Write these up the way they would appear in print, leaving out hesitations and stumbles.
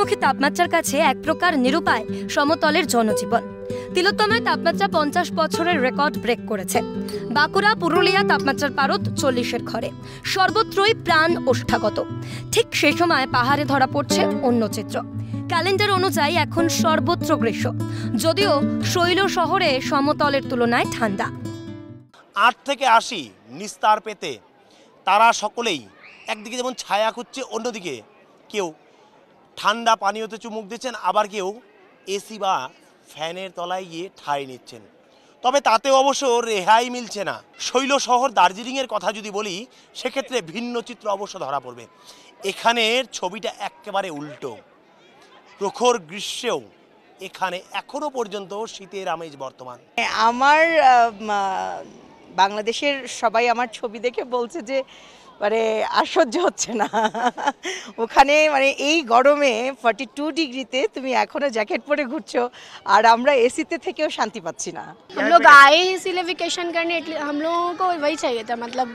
ঊর্ধ্বমুখী তাপমাত্রার কাছে এক প্রকার নিরুপায় সমতলের জনজীবন। তিলোত্তমায় তাপমাত্রা 50 বছরের রেকর্ড ব্রেক করেছে। বাঁকুড়া, পুরুলিয়া তাপমাত্রার পারদ 40-এর ঘরে। সর্বত্রই প্রাণ ওষ্ঠাগত। ঠিক সেই সময় পাহাড়ে ধরা পড়ছে অন্য চিত্র। ক্যালেন্ডার অনুযায়ী এখন সর্বত্র গ্রীষ্ম, যদিও শৈল শহরে সমতলের তুলনায় ঠান্ডা। 8 থেকে 80 নিস্তার পেতে তারা সকলেই একদিকে যেমন ছায়া খুঁজছে, অন্যদিকে কেউ ঠান্ডা পানীয়তে চুমুক দিচ্ছেন, আবার কেউ এসি বা ফ্যানের তলায় গিয়ে ঠাঁই নিচ্ছেন। তবে তাতেও অবশ্য রেহাই মিলছে না। শৈল শহর দার্জিলিংয়ের কথা যদি বলি, সেক্ষেত্রে ভিন্ন চিত্র অবশ্য ধরা পড়বে। এখানের ছবিটা একেবারে উল্টো। প্রখর গ্রীষ্মেও এখানে এখনো পর্যন্ত শীতের আমেজ বর্তমান। আমার বাংলাদেশের সবাই আমার ছবি দেখে বলছে যে মানে আর সহ্য হচ্ছে না ওখানে, মানে এই গরমে 42 ডিগ্রিতে তুমি এখনো জ্যাকেট পরে ঘুরছো, আর আমরা এসিতে থেকেও শান্তি পাচ্ছি না। हम लोग आए ही इसीलिए वेकेशन करने, हम लोगों को वही चाहिए था, मतलब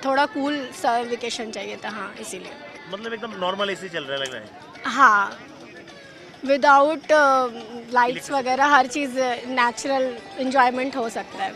थोड़ा कूल सा वेकेशन चाहिए था। हाँ, इसीलिए मतलब एकदम नॉर्मल एसी चल रहा है लग रहा है। हाँ, विदाउट लाइट्स वगैरह हर चीज़ नेचुरल एंजॉयमेंट हो सकता है।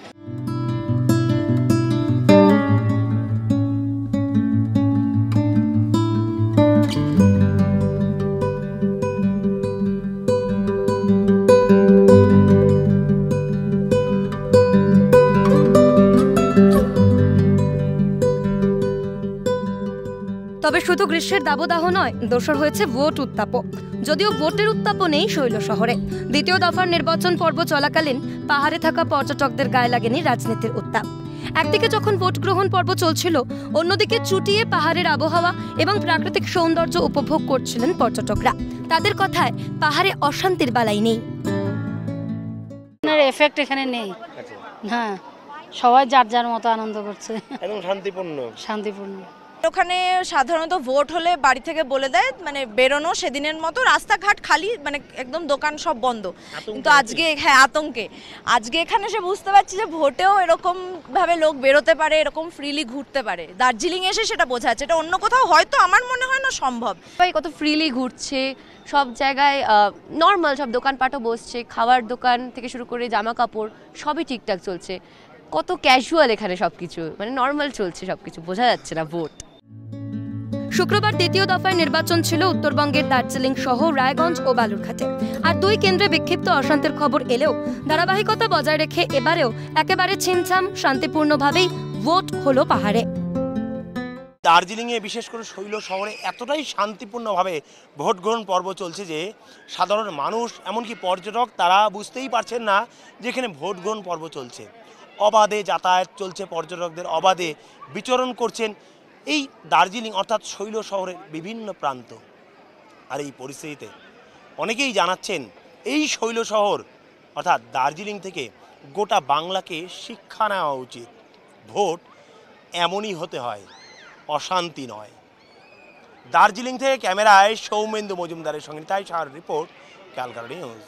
তবে শুধু গ্রীষ্মের দাবদাহ নয়, দোসর হয়েছে ভোট উত্তাপও। যদিও ভোটের উত্তাপ নেই শৈল শহরে। দ্বিতীয় দফার নির্বাচন পর্ব চলাকালীন পাহাড়ে থাকা পর্যটকদের গায়ে লাগেনি রাজনীতির উত্তাপ। একদিকে যখন ভোট গ্রহণ পর্ব চলছিল, অন্যদিকে চুটিয়ে পাহাড়ের আবহাওয়া এবং প্রাকৃতিক সৌন্দর্য উপভোগ করছিলেন পর্যটকরা। তাদের কথায় পাহাড়ে অশান্তির বালাই নেই। এফেক্ট এখানে নেই। হ্যাঁ, সবাই যার যার মতো আনন্দ করছে, একদম শান্তিপূর্ণ। ওখানে সাধারণত ভোট হলে বাড়ি থেকে বলে দেয় মানে বেরোনো, সেদিনের মতো রাস্তাঘাট খালি, মানে একদম দোকান সব বন্ধ। কিন্তু আজকে আতঙ্কে আজকে এখানে সে বুঝতে পারছি যে ভোটেও এরকম ভাবে লোক বেরোতে পারে, এরকম ফ্রিলি ঘুরতে পারে। দার্জিলিং এসে সেটা বোঝা যাচ্ছে, এটা অন্য কোথাও হয়তো আমার মনে হয় না সম্ভব। কত ফ্রিলি ঘুরছে, সব জায়গায় নর্মাল সব দোকানপাটও বসছে, খাবার দোকান থেকে শুরু করে জামা কাপড় সবই ঠিকঠাক চলছে। কত ক্যাজুয়াল এখানে সবকিছু, মানে নর্মাল চলছে সবকিছু, বোঝা যাচ্ছে না ভোট। শুক্রবার দ্বিতীয় দফায় নির্বাচন ছিল উত্তরবঙ্গের দার্জিলিং সহ রায়গঞ্জ ও বালুরঘাটে। আর দুই কেন্দ্রে বিক্ষিপ্ত অশান্তির খবর এলেও ধারাবাহিকতা বজায় রেখে এবারেও একেবারে ছিমছাম শান্তিপূর্ণভাবেই ভোট হলো পাহাড়ে। দার্জিলিংয়ে বিশেষ করে শৈল শহরে এতটাই শান্তিপূর্ণভাবে ভোট গ্রহণ পর্ব চলছে যে সাধারণ মানুষ, এমনকি পর্যটক, তারা বুঝতেই পারছেন না যে এখানে ভোট গ্রহণ পর্ব চলছে। অবাধে যাতায়াত চলছে, পর্যটকদের অবাধে বিচরণ করছেন এই দার্জিলিং অর্থাৎ শৈল শহরের বিভিন্ন প্রান্ত। আর এই পরিস্থিতিতে অনেকেই জানাচ্ছেন এই শৈল শহর অর্থাৎ দার্জিলিং থেকে গোটা বাংলাকে শিক্ষা নেওয়া উচিত। ভোট এমনই হতে হয়, অশান্তি নয়। দার্জিলিং থেকে ক্যামেরায় সৌমেন্দু মজুমদারের সঙ্গে তাই সার রিপোর্ট, ক্যালকাটা নিউজ।